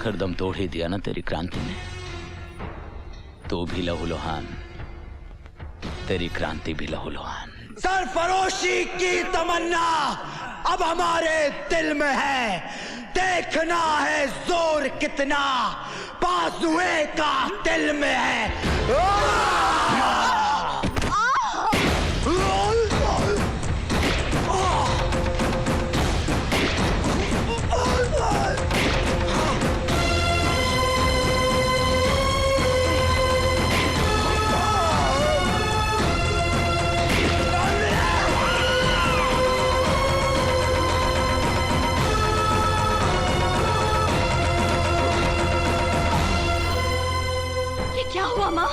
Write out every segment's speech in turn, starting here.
आखिर दम तोड़ ही दिया ना तेरी क्रांति ने। तू भी लहूलुहान, तेरी क्रांति भी लहूलुहान। सरफरोशी की तमन्ना अब हमारे दिल में है, देखना है जोर कितना बाजुए का दिल में है। क्या हुआ माँ?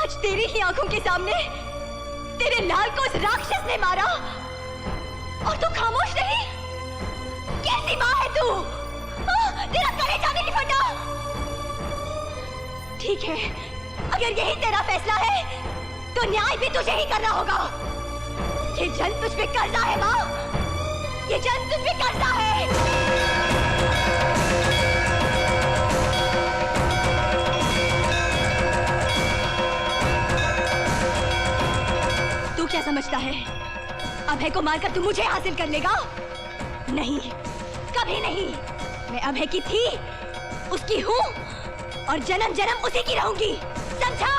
आज तेरी ही आंखों के सामने तेरे लाल को उस राक्षस ने मारा और तू खामोश रही? कैसी माँ है तू? तेरा कलेजा नहीं फटा? ठीक है, अगर यही तेरा फैसला है तो न्याय भी तुझे ही करना होगा। ये जंग तुझ पे कर्जा है माँ, ये जंग तुझ पे कर्जा है। तू क्या समझता है अभय को मारकर तू मुझे हासिल कर लेगा? नहीं, कभी नहीं। मैं अभय की थी, उसकी हूँ और जन्म जन्म उसी की रहूंगी, समझा?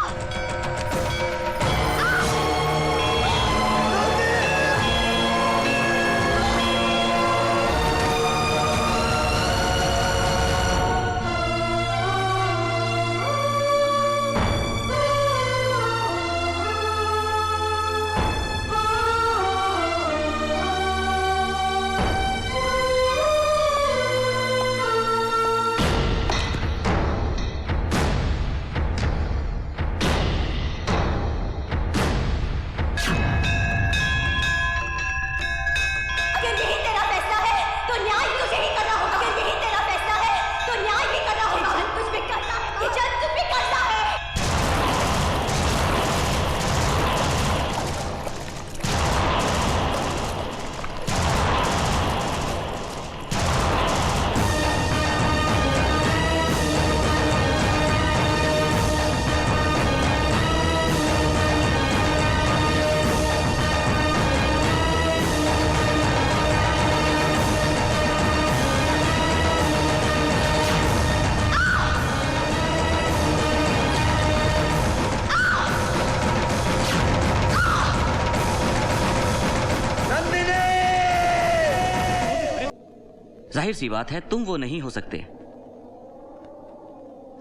जाहिर सी बात है तुम वो नहीं हो सकते।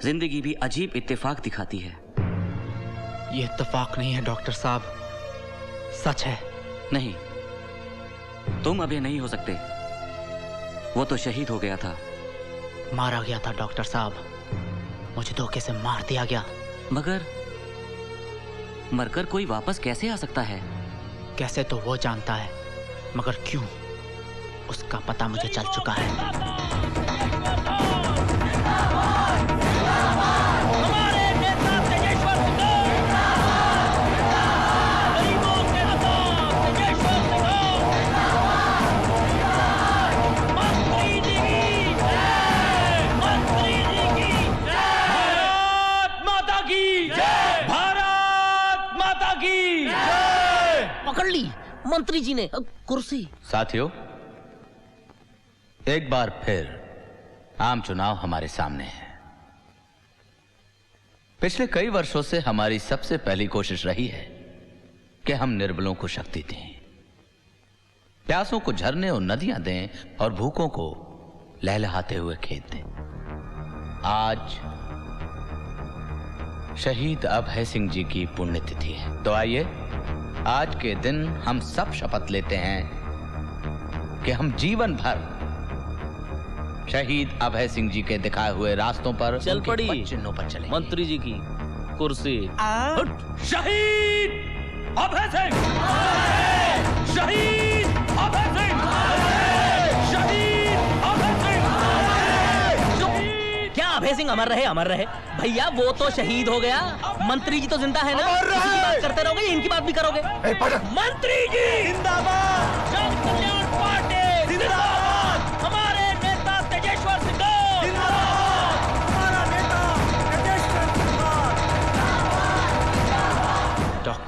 जिंदगी भी अजीब इत्तेफाक दिखाती है। ये इत्तेफाक नहीं है डॉक्टर साहब, सच है। नहीं, तुम अभी नहीं हो सकते। वो तो शहीद हो गया था। मारा गया था डॉक्टर साहब, मुझे धोखे से मार दिया गया। मगर मरकर कोई वापस कैसे आ सकता है? कैसे तो वो जानता है, मगर क्यों, उसका पता मुझे चल चुका है। हमारे नेता तेजेश्वर गरीबों के नेता तेजेश्वर मंत्री जी की जय, मंत्री जी की जय, भारत माता की जय, भारत माता की जय। पकड़ ली मंत्री जी ने कुर्सी। साथियों, एक बार फिर आम चुनाव हमारे सामने है। पिछले कई वर्षों से हमारी सबसे पहली कोशिश रही है कि हम निर्बलों को शक्ति दें, प्यासों को झरने और नदियां दें और भूखों को लहलहाते हुए खेत दें। आज शहीद अभय सिंह जी की पुण्यतिथि है, तो आइए आज के दिन हम सब शपथ लेते हैं कि हम जीवन भर शहीद अभय सिंह जी के दिखाए हुए रास्तों पर, चल पड़ी चिन्हों पर चलेंगे। मंत्री जी की कुर्सी। शहीद अभय सिंह, शहीद अभय सिंह, शहीद अभय सिंह। क्या अभय सिंह अमर रहे? अमर रहे भैया, वो तो शहीद हो गया। मंत्री जी तो जिंदा है ना, इसी की बात करते रहोगे, इनकी बात भी करोगे। मंत्री जी जिंदाबाद, जन कल्याण पार्टी जिंदाबाद, हमारे नेता तेजेश्वर सिंह जिंदाबाद।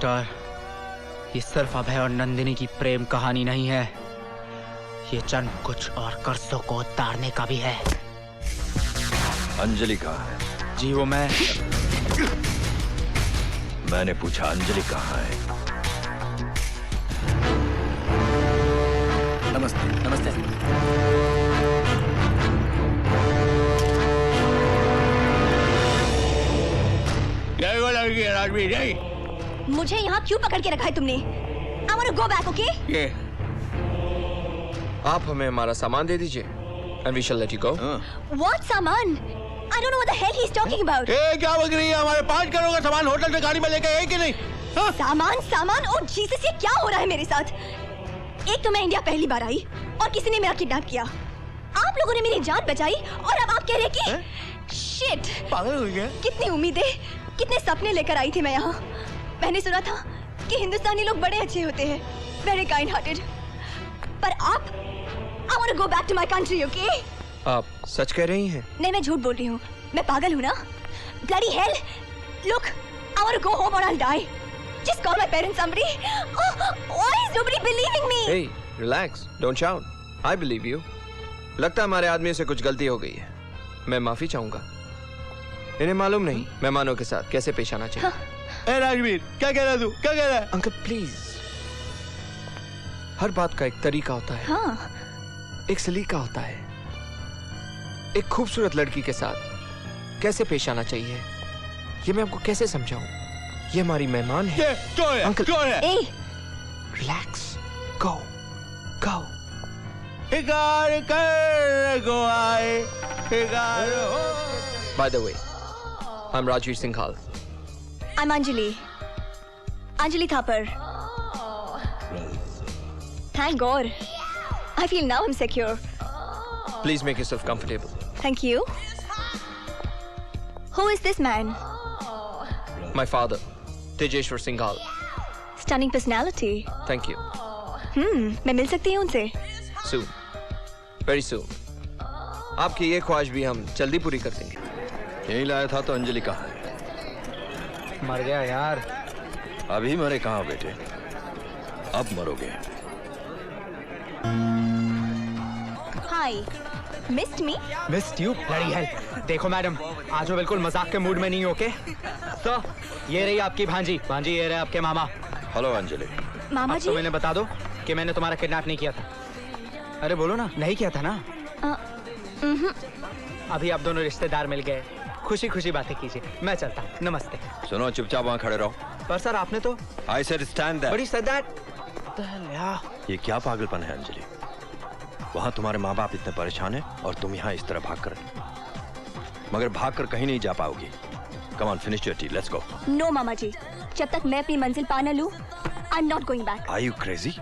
इंस्पेक्टर, ये सिर्फ अभय और नंदिनी की प्रेम कहानी नहीं है, ये जन्म कुछ और कर्जों को उतारने का भी है। अंजलि कहाँ है? जी वो मैंने पूछा अंजलि कहाँ है? नमस्ते। नमस्ते। क्या हुआ लड़की राजवीर? मुझे यहाँ क्यों पकड़ के रखा है तुमने? I want to go back, okay? ये आप हमें हमारा सामान दे दीजिए and we shall let you go. What सामान? I don't know what the hell he's talking about. ए, क्या बक रही है? हमारे 5 करोड़ का सामान होटल से गाड़ी में लेके आए कि नहीं? सामान ओ जीसस, ये क्या हो रहा है मेरे साथ? एक तो मैं इंडिया पहली बार आई और किसी ने मेरा किडनैप किया। आप लोगों ने मेरी जान बचाई और अब आप कह रहे कि शिट, पागल हो गया? कितनी उम्मीदें, कितने सपने लेकर आई थी मैं यहाँ। मैंने सुना था कि हिंदुस्तानी लोग बड़े अच्छे होते हैं, वेरी काइंड हार्टेड। पर आप, I want to go back to my country, okay? आप सच कह रही हैं? नहीं, मैं झूठ बोल रही हूँ। मैं पागल हूँ ना? Bloody hell! Look, I want to go home or I'll die. Just call my parents, somebody. Oh, why is nobody believing me? Hey, relax, don't shout. I believe you. लगता है हमारे आदमी से कुछ गलती हो गई है। मैं माफी चाहूंगा। इन्हें मालूम नहीं मेहमानों के साथ कैसे पेश आना चाहिए। ए राजवीर, क्या कह रहा तू? क्या कह रहा है? अंकल प्लीज, हर बात का एक तरीका होता है, हाँ, एक सलीका होता है। एक खूबसूरत लड़की के साथ कैसे पेश आना चाहिए, ये मैं आपको कैसे समझाऊं? ये हमारी मेहमान है। ये कौन है? अंकल। कौन है? ए, रिलैक्स, गो गो। शिकार कर को आए, शिकार हो। By the way, I'm Rajveer Singhal. I'm Anjali. Anjali Thapar. Thank God. I feel now I'm secure. Please make yourself comfortable. Thank you. Who is this man? My father, Tejeshwar Singhal. Stunning personality. Thank you. मैं मिल सकती हूँ उनसे? Soon. Very soon. आपकी ये ख्वाहिश भी हम जल्दी पूरी कर देंगे। यही लाया था तो अंजलि कहाँ है? मर गया यार। अभी मरे कहाँ बेटे? अब मरोगे। Hi. Missed me? Missed you bloody hell. देखो मैडम, आज वो बिल्कुल मजाक के मूड में नहीं, ओके? सर, ये रही आपकी भांजी। भांजी, ये रहे आपके मामा। हेलो अंजलि। मामा अब जी? तो मैंने बता दो कि मैंने तुम्हारा किडनैप नहीं किया था। अरे बोलो ना, नहीं किया था ना? अभी आप दोनों रिश्तेदार मिल गए, खुशी खुशी बातें कीजिए। मैं चलता, नमस्ते। सुनो, चुपचाप वहाँ खड़े रहो। पर सर आपने तो आई सेड स्टैंड देयर। बड़ी सदैट। ये क्या पागलपन है अंजलि? वहाँ तुम्हारे माँ बाप इतने परेशान हैं और तुम यहाँ इस तरह भागकर, मगर भागकर कहीं नहीं जा पाओगी। Come on, finish your tea, let's go. No मामा जी, जब तक मैं अपनी मंजिल पा न लूं, I'm not going back. Are you crazy?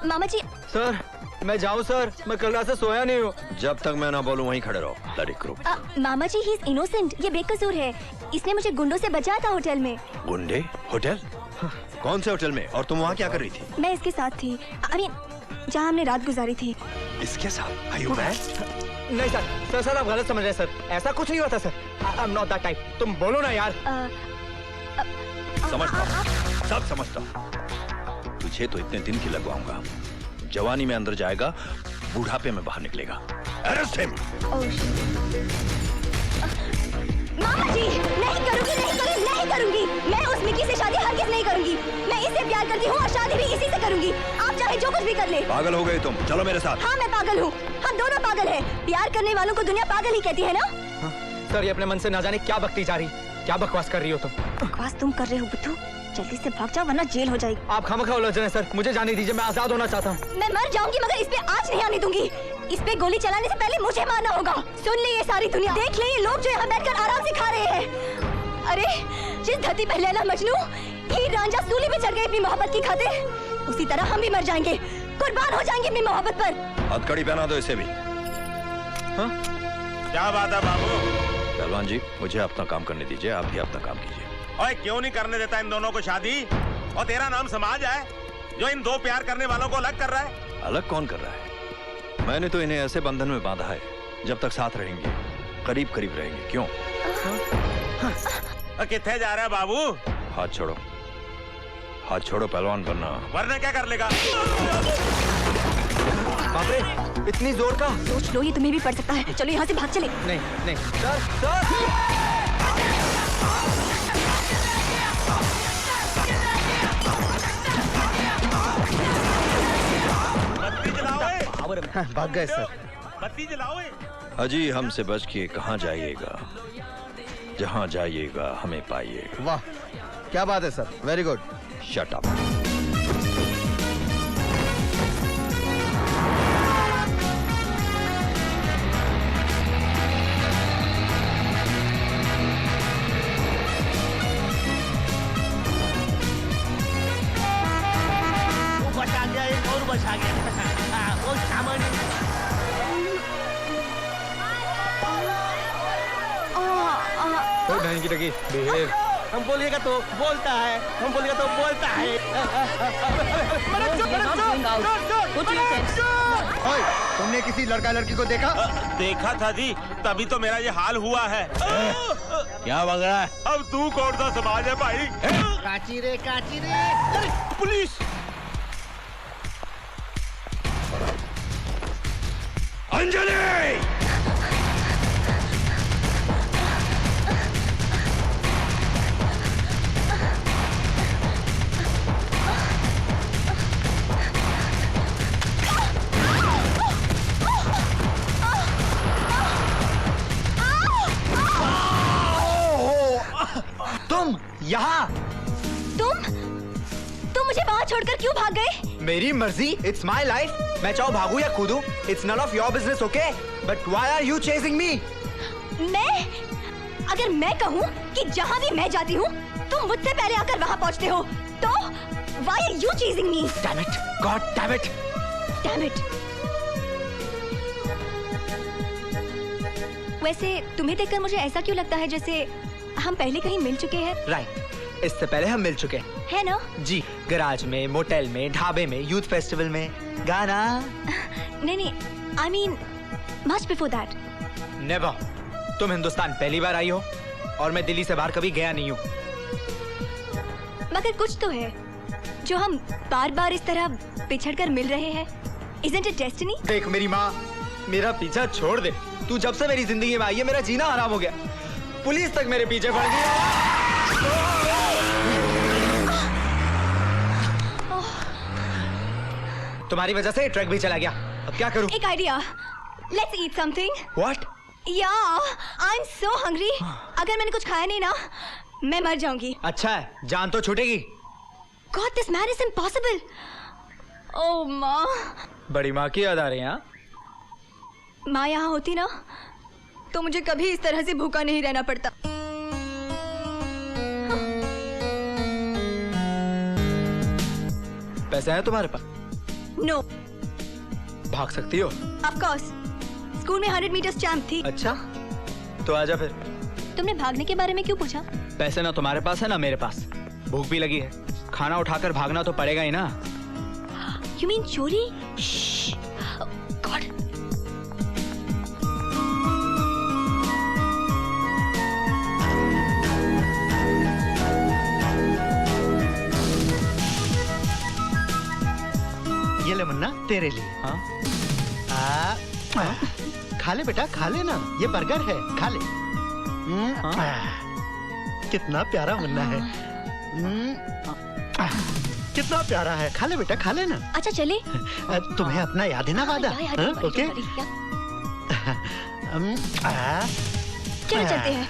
मामा जी, सर मैं जाऊं सर? मैं कल रात से सोया नहीं हूँ। जब तक मैं ना बोलूं वहीं खड़े रहो। Bloody crook. मामा जी, ही इज इनोसेंट, ये बेकसूर है। इसने मुझे गुंडों से बचाया था होटल में। गुंडे? होटल? कौन से होटल में? और तुम वहाँ क्या कर रही थी? मैं इसके साथ थी, जहाँ हमने रात गुजारी थी। इसके साथ? Are you mad? नहीं सर, सर आप गलत समझ रहे हैं सर। ऐसा कुछ नहीं होता sir. I am not that type. तुम बोलो ना यार। समझता हूँ, सब समझता हूँ। तुझे तो इतने दिन की लगवाऊंगा, जवानी में अंदर जाएगा, बुढ़ापे में बाहर निकलेगा। Arrest him! मामा जी, नहीं करूंगी। मैं उस मिकी से शादी हरगिज़ नहीं करूंगी। मैं इससे प्यार करती हूँ और शादी भी इसी से करूंगी। आप चाहे जो कुछ भी कर ले। पागल हो गई तुम, चलो मेरे साथ। हाँ, मैं पागल हूँ। हम दोनों पागल हैं। प्यार करने वालों को दुनिया पागल ही कहती है ना? हाँ, सर ये अपने मन से ना जाने क्या बकती जा रही, क्या बकवास कर रही हो तुम? बकवास तुम कर रहे हो बुद्धू। जल्दी से भाग जाओ वरना जेल हो जाएगी। आप खामखा उलझ रहे हैं सर, मुझे जाने दीजिए, मैं आजाद होना चाहता हूँ। मैं मर जाऊंगी मगर इस पे आज नहीं आने दूंगी। इस पे गोली चलाने से पहले मुझे मारना होगा। सुन ले ये सारी दुनिया, देख ले ये लोग जो यहाँ बैठकर आराम से खा रहे हैं। अरे जिस धरती पर लैला मजनू, हीर रांझा सूली पे चढ़ गए अपनी मोहब्बत की खातिर, उसी तरह हम भी मर जाएंगे, कुर्बान हो जाएंगे अपनी मोहब्बत पर। हथकड़ी पहना दो इसे भी। हाँ? क्या बात है बाबू? पहलवान जी, मुझे अपना काम करने दीजिए, आप भी अपना काम कीजिए। ओए, क्यों नहीं करने देता इन दोनों को शादी? और तेरा नाम समाज है जो इन दो प्यार करने वालों को अलग कर रहा है। अलग कौन कर रहा है? मैंने तो इन्हें ऐसे बंधन में बांधा है, जब तक साथ रहेंगे, करीब करीब रहेंगे। क्यों? किथे जा रहा है बाबू? हाथ छोड़ो। हाथ छोड़ो पहलवान, वरना क्या कर लेगा? बाप रे, इतनी जोर का? सोच लो, ये तुम्हें भी पड़ सकता है। चलो यहाँ से भाग चले। नहीं नहीं सर, सर। बत्ती जलाओ। भाग गए सर। बत्ती जलाओ। अजी हमसे बच के कहाँ जाइएगा, जहाँ जाइएगा हमें पाइएगा। वाह, क्या बात है sir, very good. Shut up. बचा गया, एक और बचा गया। हाँ, वो सामान बहन की टकी, बिहेव। हम बोलिएगा तो बोलता है, हम बोलिएगा तो बोलता है। ओए, तुमने किसी लड़का लड़की को देखा? देखा था जी, तभी तो मेरा ये हाल हुआ है। क्या बग रहा है? अब तू कौन सा समाज है भाई? काची रे, काची रे। पुलिस! अंजलि! तुम यहाँ? तुम मुझे वहाँ छोड़कर क्यों भाग गए? मेरी मर्जी, इट्स माई लाइफ। मैं चाहूँ भागू या कूदू, it's none of your business, okay? But why are you chasing me? अगर मैं कहूँ कि जहाँ भी मैं जाती हूँ तुम मुझसे पहले आकर वहाँ पहुँचते हो, तो why are you chasing me? Damn it, God damn it! Damn it! वैसे तुम्हें देखकर मुझे ऐसा क्यों लगता है जैसे हम पहले कहीं मिल चुके हैं? राइट, इससे पहले हम मिल चुके हैं। है ना? जी, गैराज में, मोटेल में, ढाबे में, यूथ फेस्टिवल में, गाना। नहीं, I mean much before that. Never. तुम हिंदुस्तान पहली बार आई हो और मैं दिल्ली से बाहर कभी गया नहीं हूँ। मगर कुछ तो है जो हम बार बार इस तरह बिछड़कर मिल रहे हैं। Isn't it destiny? देख मेरी माँ, मेरा पीछा छोड़ दे। तू जब से मेरी जिंदगी में आई है मेरा जीना हराम हो गया। पुलिस तक मेरे पीछे पड़ गई। तुम्हारी वजह से ट्रक भी चला गया। अब क्या करूं? एक idea. Let's eat something. What? Yeah, I'm so hungry. अगर मैंने कुछ खाया नहीं ना, मैं मर जाऊंगी। अच्छा है, जान तो छूटेगी। God, this man is impossible. Oh माँ। बड़ी माँ की याद आ रही है? माँ यहाँ होती ना, तो मुझे कभी इस तरह से भूखा नहीं रहना पड़ता। पैसे हैं तुम्हारे पास? No. भाग सकती हो? Of course. स्कूल में 100 मीटर्स चैंप थी। अच्छा, तो आजा फिर। तुमने भागने के बारे में क्यों पूछा? पैसे ना तुम्हारे पास है ना मेरे पास। भूख भी लगी है, खाना उठाकर भागना तो पड़ेगा ही ना। You mean चोरी? Oh, God. ये ले मुन्ना, तेरे लिए। हाँ? खा ले बेटा, खा ले ना, ये बर्गर है, खा ले। कितना प्यारा मुन्ना है। कितना प्यारा है, खा ले बेटा, खा ले ना। अच्छा चले। तुम्हें अपना याद है ना वादा? ओके, चलो चलते हैं।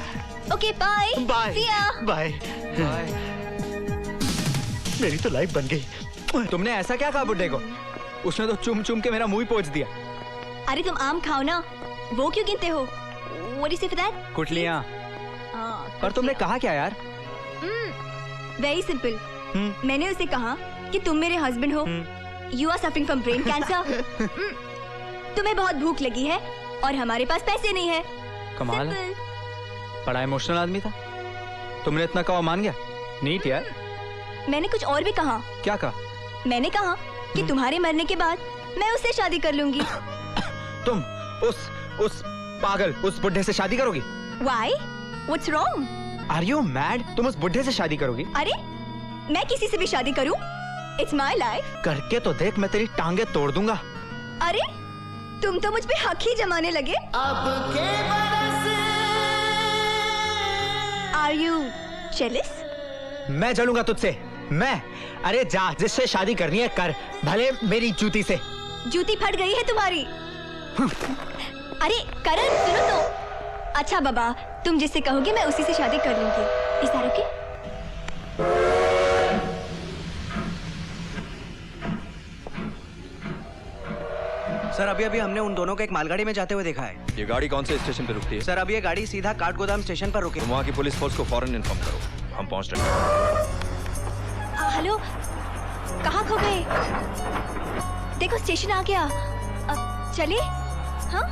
Okay, bye. Bye See ya. Bye. मेरी तो लाइफ बन गई। तुमने ऐसा क्या कहा बुड्ढे को? उसने तो चुम चुम के मेरा मुंह ही पोंछ दिया। अरे तुम आम खाओ ना, वो क्यों गिनते हो? What do you say for that? कुटलियाँ। पर तुमने कहा क्या यार? Very simple. मैंने उसे कहा कि तुम मेरे हस्बैंड हो। You are suffering from brain cancer. तुम्हें बहुत भूख लगी है और हमारे पास पैसे नहीं है। कमाल है। Simple. बड़ा इमोशनल आदमी था। तुमने इतना कहा मान गया? नीट यार। मैंने कुछ और भी कहा। क्या कहा? मैंने कहा कि तुम्हारे मरने के बाद मैं उससे शादी कर लूंगी। तुम उस पागल उस बुढ़े से शादी करोगी? Why? What's wrong? Are you mad? तुम उस बुढ़े से शादी करोगी? अरे मैं किसी से भी शादी करूं? It's my life. करके तो देख, मैं तेरी टांगे तोड़ दूंगा। अरे तुम तो मुझ पे हक ही जमाने लगे। Are you jealous? मैं जलूंगा तुझसे, मैं? अरे जा, जिससे शादी करनी है कर, भले मेरी जूती से। जूती फट गई है तुम्हारी। अरे करण सुनो तो। अच्छा बाबा, तुम जिससे कहोगे मैं उसी से शादी कर लूंगी। इस तारीख की सर अभी अभी हमने उन दोनों को एक मालगाड़ी में जाते हुए देखा है। ये गाड़ी कौन से स्टेशन पे रुकती है? सर अभी ये गाड़ी सीधा काठगोदाम स्टेशन पर रुकी। तुम वहाँ की पुलिस फोर्स को फौरन इन्फॉर्म करो, हम पहुँच रहे हैं। हेलो, कहाँ खो गए? देखो स्टेशन आ गया। चलिए। हाँ